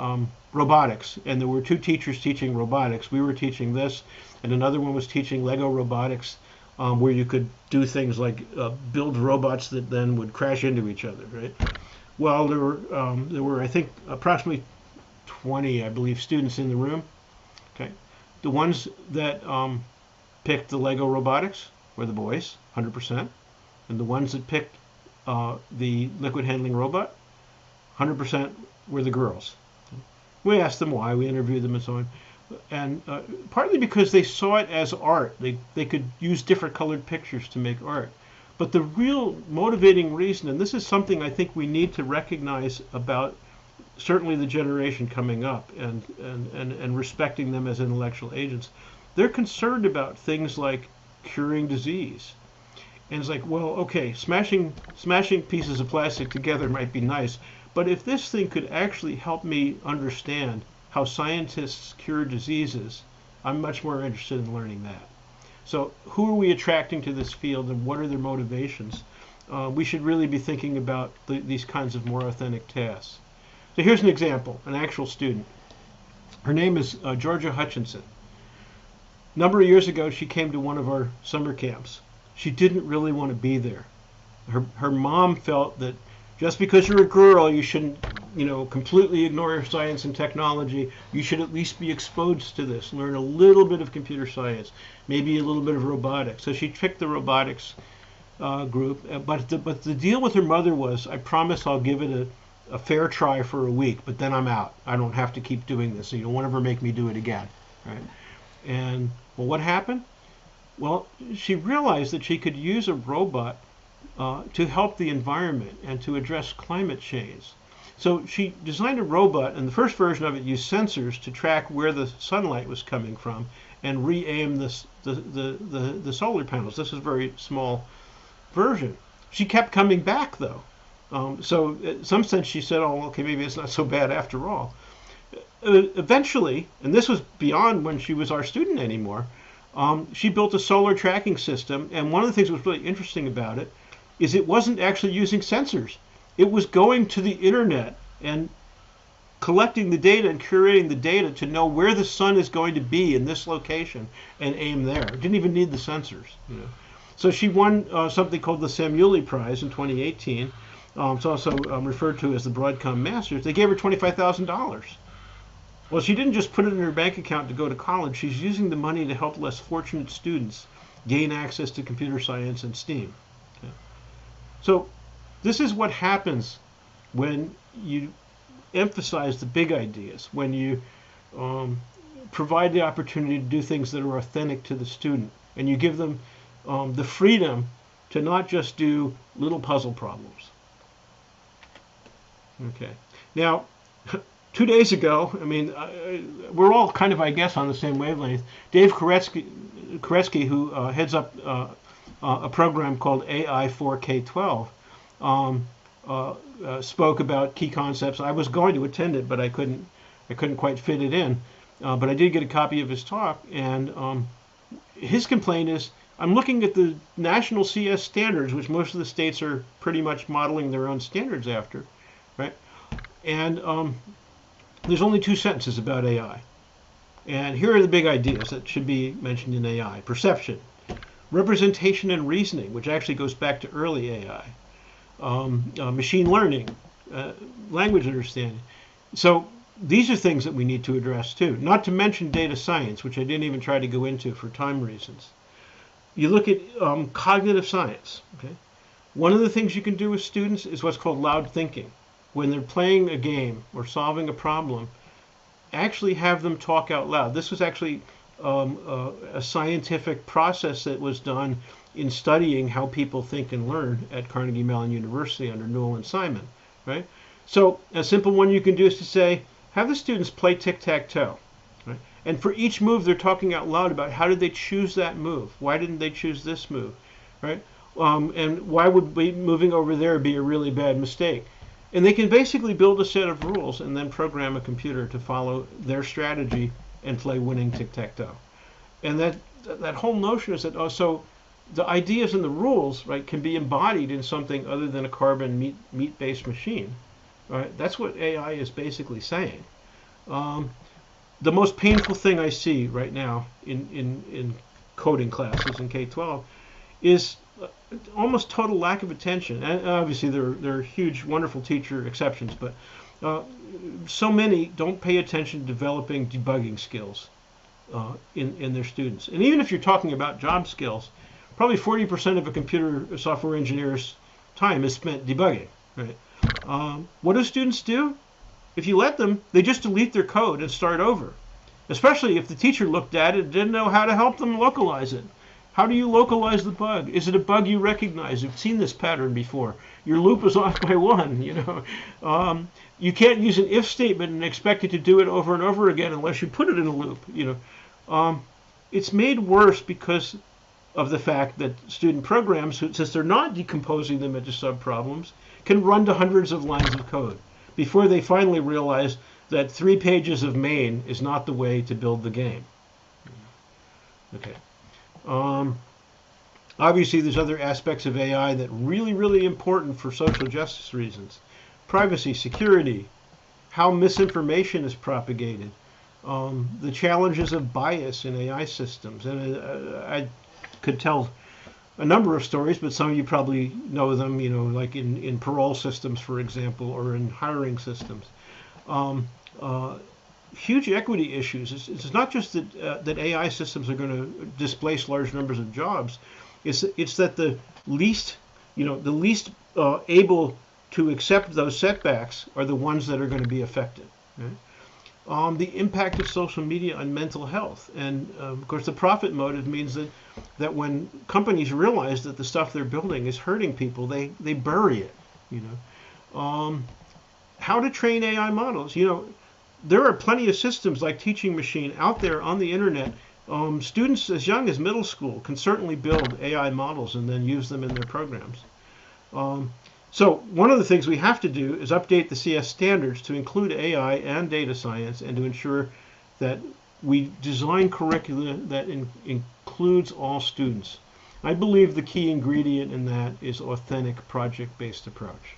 robotics, and there were two teachers teaching robotics. We were teaching this, and another one was teaching Lego robotics, where you could do things like build robots that then would crash into each other, right? Well, there were I think approximately 20, I believe, students in the room. Okay, the ones that picked the Lego robotics were the boys, 100%, and the ones that picked the liquid handling robot, 100% were the girls. We asked them why, we interviewed them and so on, and partly because they saw it as art. They could use different colored pictures to make art. But the real motivating reason, and this is something I think we need to recognize about certainly the generation coming up, and respecting them as intellectual agents, they're concerned about things like curing disease. And it's like, well, okay, smashing pieces of plastic together might be nice, but if this thing could actually help me understand how scientists cure diseases, I'm much more interested in learning that. So who are we attracting to this field, and what are their motivations? We should really be thinking about these kinds of more authentic tasks. So here's an example, an actual student. Her name is Georgia Hutchinson. A number of years ago, she came to one of our summer camps. She didn't really want to be there. Her mom felt that just because you're a girl, you shouldn't, completely ignore science and technology. You should at least be exposed to this, learn a little bit of computer science, maybe a little bit of robotics. So she picked the robotics group. But the deal with her mother was, I promise I'll give it a fair try for a week, but then I'm out. I don't have to keep doing this, so you don't ever make me do it again, right? And well, what happened? Well, she realized that she could use a robot to help the environment and to address climate change. So she designed a robot, and the first version of it used sensors to track where the sunlight was coming from and re-aim the solar panels. This is a very small version. She kept coming back, though. So in some sense she said, oh, okay, maybe it's not so bad after all. Eventually, and this was beyond when she was our student anymore, She built a solar tracking system, and one of the things that was really interesting about it is it wasn't actually using sensors. It was going to the internet and collecting the data and curating the data to know where the sun is going to be in this location and aim there. It didn't even need the sensors. So she won something called the Samueli Prize in 2018. It's also referred to as the Broadcom Masters. They gave her $25,000. Well, she didn't just put it in her bank account to go to college. She's using the money to help less fortunate students gain access to computer science and STEAM. Okay. So this is what happens when you emphasize the big ideas, when you provide the opportunity to do things that are authentic to the student, and you give them the freedom to not just do little puzzle problems. Okay. Now, 2 days ago, I mean, we're all kind of, I guess, on the same wavelength. Dave Koretsky, who heads up a program called AI for K-12, spoke about key concepts. I was going to attend it, but I couldn't quite fit it in. But I did get a copy of his talk, and his complaint is, I'm looking at the national CS standards, which most of the states are pretty much modeling their own standards after, right? And there's only 2 sentences about AI. And here are the big ideas that should be mentioned in AI. Perception, representation and reasoning, which actually goes back to early AI. Machine learning, language understanding. So these are things that we need to address too. Not to mention data science, which I didn't even try to go into for time reasons. You look at cognitive science. Okay? One of the things you can do with students is what's called loud thinking. When they're playing a game or solving a problem, actually have them talk out loud. This was actually a scientific process that was done in studying how people think and learn at Carnegie Mellon University under Newell and Simon, right? So a simple one you can do is to say, have the students play tic-tac-toe, right? And for each move, they're talking out loud about how did they choose that move? Why didn't they choose this move, right? And why would moving over there be a really bad mistake? And they can basically build a set of rules and then program a computer to follow their strategy and play winning tic-tac-toe. And that whole notion is that also the ideas and the rules, right, can be embodied in something other than a carbon meat-based machine. Right? That's what AI is basically saying. The most painful thing I see right now in coding classes in K-12 is almost total lack of attention. And obviously there are huge, wonderful teacher exceptions, but so many don't pay attention to developing debugging skills in their students. And even if you're talking about job skills, probably 40% of a computer software engineer's time is spent debugging. Right? What do students do? If you let them, they just delete their code and start over. Especially if the teacher looked at it and didn't know how to help them localize it. How do you localize the bug? Is it a bug you recognize? You've seen this pattern before. Your loop is off by 1. You can't use an if statement and expect it to do it over and over again unless you put it in a loop. It's made worse because of the fact that student programs, since they're not decomposing them into subproblems, can run to hundreds of lines of code before they finally realize that 3 pages of main is not the way to build the game. Okay. Obviously, there's other aspects of AI that are really, really important for social justice reasons. Privacy, security, how misinformation is propagated, the challenges of bias in AI systems. And I could tell a number of stories, but some of you probably know them, like in parole systems, for example, or in hiring systems. Huge equity issues. It's not just that AI systems are going to displace large numbers of jobs. It's that the least able to accept those setbacks are the ones that are going to be affected. Right? The impact of social media on mental health, and of course the profit motive means that when companies realize that the stuff they're building is hurting people, they bury it. How to train AI models? There are plenty of systems like Teaching Machine out there on the internet. Students as young as middle school can certainly build AI models and then use them in their programs. So one of the things we have to do is update the CS standards to include AI and data science and to ensure that we design curricula that includes all students. I believe the key ingredient in that is authentic project-based approach.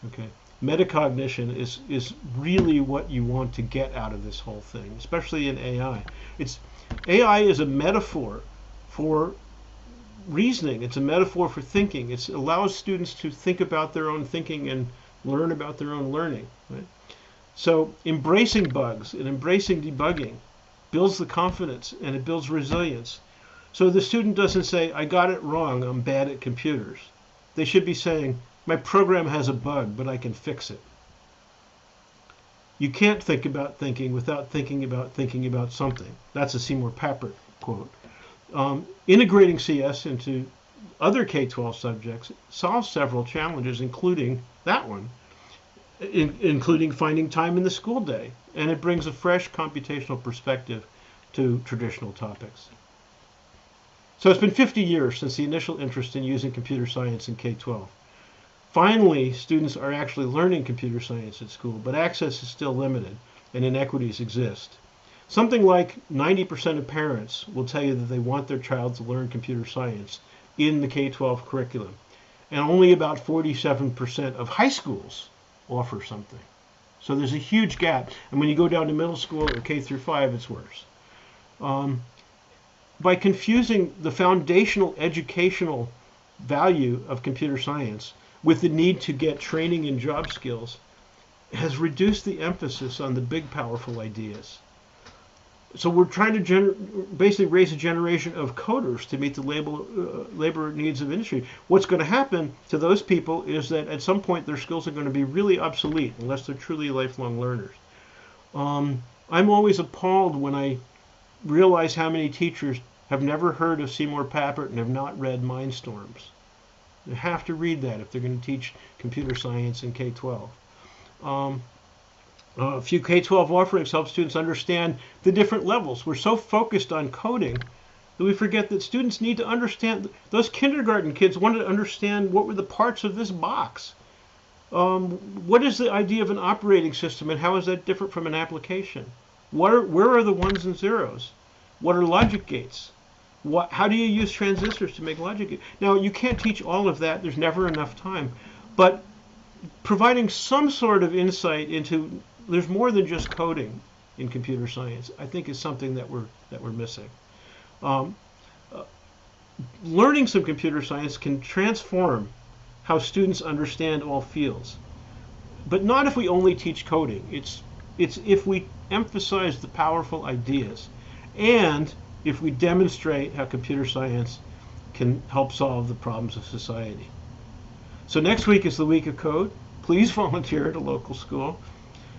Okay. Metacognition is really what you want to get out of this whole thing, especially in AI. It's AI is a metaphor for reasoning. It's a metaphor for thinking. It allows students to think about their own thinking and learn about their own learning. Right? So embracing bugs and embracing debugging builds the confidence and it builds resilience. So the student doesn't say, I got it wrong, I'm bad at computers. They should be saying, my program has a bug, but I can fix it. You can't think about thinking without thinking about something. That's a Seymour Papert quote. Integrating CS into other K-12 subjects solves several challenges, including that one, including finding time in the school day. And it brings a fresh computational perspective to traditional topics. So it's been 50 years since the initial interest in using computer science in K-12. Finally, students are actually learning computer science at school, but access is still limited and inequities exist. Something like 90% of parents will tell you that they want their child to learn computer science in the K-12 curriculum, and only about 47% of high schools offer something. So there's a huge gap, and when you go down to middle school or K through 5, it's worse. By confusing the foundational educational value of computer science with the need to get training in job skills has reduced the emphasis on the big, powerful ideas. So we're trying to basically raise a generation of coders to meet the labor needs of industry. What's going to happen to those people is that at some point their skills are going to be really obsolete unless they're truly lifelong learners. I'm always appalled when I realize how many teachers have never heard of Seymour Papert and have not read Mindstorms. They have to read that if they're going to teach computer science in K-12. A few K-12 offerings help students understand the different levels. We're so focused on coding that we forget that students need to understand. Those kindergarten kids wanted to understand what were the parts of this box. What is the idea of an operating system and how is that different from an application? Where are the ones and zeros? What are logic gates? How do you use transistors to make logic? Now, you can't teach all of that. There's never enough time. But providing some sort of insight into there's more than just coding in computer science, I think is something that we're missing. Learning some computer science can transform how students understand all fields. But not if we only teach coding. It's if we emphasize the powerful ideas and if we demonstrate how computer science can help solve the problems of society. So next week is the week of code. Please volunteer at a local school.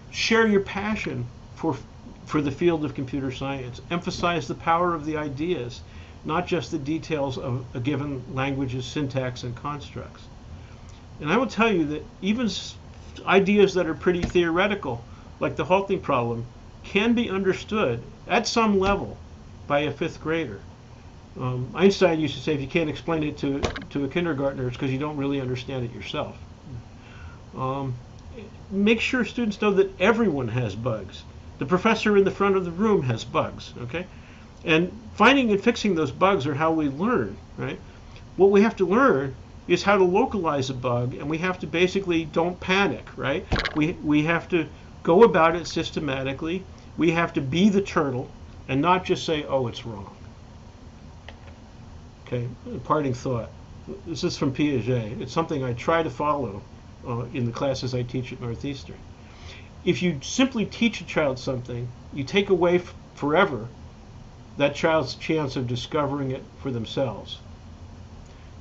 Share your passion for the field of computer science. Emphasize the power of the ideas, not just the details of a given language's syntax and constructs. And I will tell you that even ideas that are pretty theoretical, like the halting problem, can be understood at some level by a fifth grader. Einstein used to say if you can't explain it to a kindergartner, it's because you don't really understand it yourself. Make sure students know that everyone has bugs. The professor in the front of the room has bugs, okay? And finding and fixing those bugs are how we learn, right? What we have to learn is how to localize a bug, and we have to basically don't panic, right? We have to go about it systematically. We have to be the turtle and not just say, oh, it's wrong. Okay, parting thought. This is from Piaget. It's something I try to follow in the classes I teach at Northeastern. If you simply teach a child something, you take away forever that child's chance of discovering it for themselves.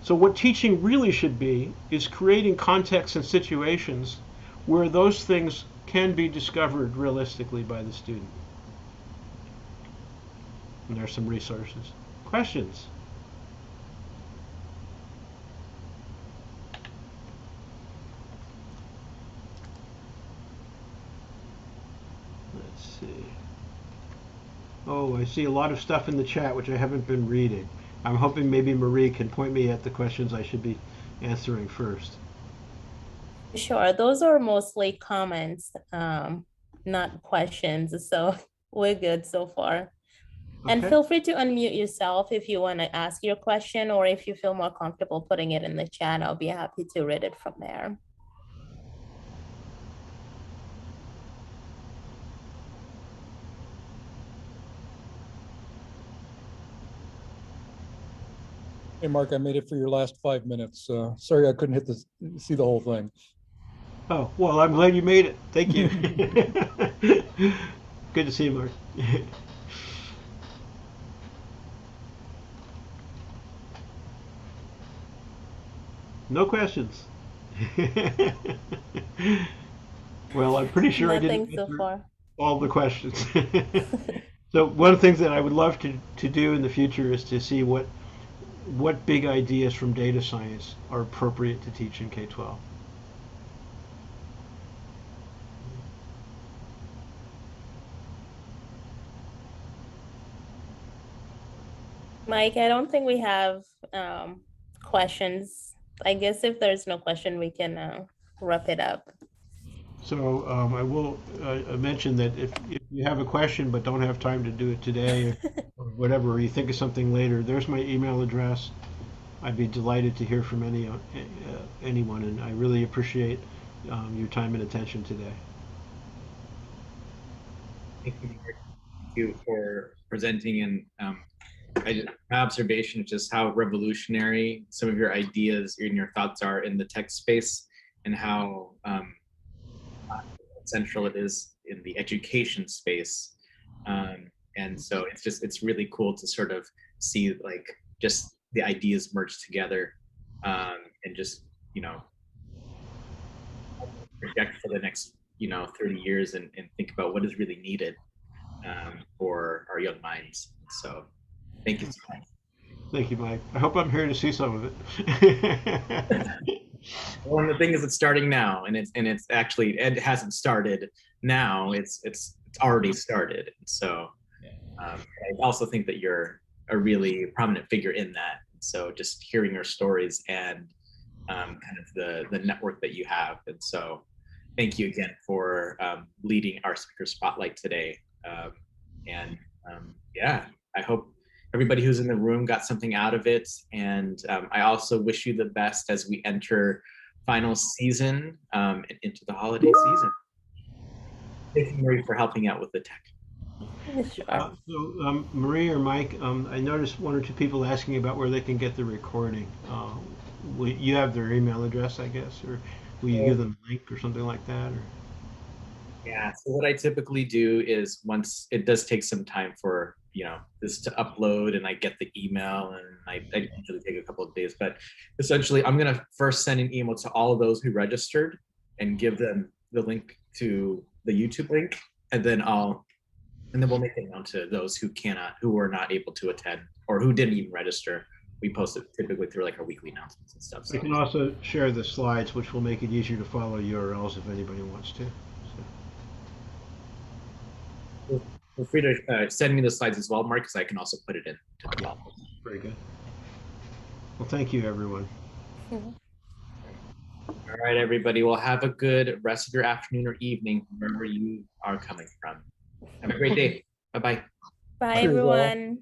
So what teaching really should be is creating contexts and situations where those things can be discovered realistically by the student. And there are some resources. Questions? Let's see. Oh, I see a lot of stuff in the chat which I haven't been reading. I'm hoping maybe Marie can point me at the questions I should be answering first. Sure, those are mostly comments, not questions. So we're good so far. And Okay. feel free to unmute yourself if you want to ask your question, or if you feel more comfortable putting it in the chat, I'll be happy to read it from there. Hey, Mark, I made it for your last 5 minutes. Sorry I couldn't see the whole thing. Oh, well, I'm glad you made it. Thank you. Good to see you, Mark. No questions. Well, I'm pretty sure I didn't Nothing so answer far. all the questions. So one of the things that I would love to do in the future is to see what big ideas from data science are appropriate to teach in K-12. Mike, I don't think we have questions. I guess if there's no question, we can wrap it up. So I will mention that if you have a question but don't have time to do it today or whatever, or you think of something later, there's my email address. I'd be delighted to hear from anyone, and I really appreciate your time and attention today. Thank you, Mark. Thank you for presenting. And my observation is just how revolutionary some of your ideas and your thoughts are in the tech space, and how central it is in the education space. And so it's really cool to sort of see like just the ideas merge together, and just, project for the next 30 years, and think about what is really needed, for our young minds. So thank you so much. Thank you, Mike. I hope I'm here to see some of it. Well, and the thing is, it's starting now, and it's actually, it hasn't started now. It's already started. So I also think that you're a really prominent figure in that. So just hearing your stories and kind of the network that you have, and so thank you again for leading our speaker spotlight today. And yeah, I hope everybody who's in the room got something out of it. And I also wish you the best as we enter final season, and into the holiday season. Thank you, Marie, for helping out with the tech. Sure. So, Marie or Mike, I noticed one or two people asking about where they can get the recording. You have their email address, I guess, or will you give them a link or something like that? Or? Yeah, so what I typically do is, once it does take some time for this to upload, and I get the email, and I usually take a couple of days, but essentially I'm gonna first send an email to all of those who registered and give them the link to the YouTube link, and then we'll make it known to those who were not able to attend, or who didn't even register. We post it typically through like our weekly announcements and stuff. So. We can also share the slides, which will make it easier to follow URLs if anybody wants to. So. Feel free to send me the slides as well, Mark, because I can also put it in to the blog. Very good. Well, thank you, everyone. All right, everybody. Well, have a good rest of your afternoon or evening, wherever you are coming from. Have a great day. Bye-bye. Bye, everyone.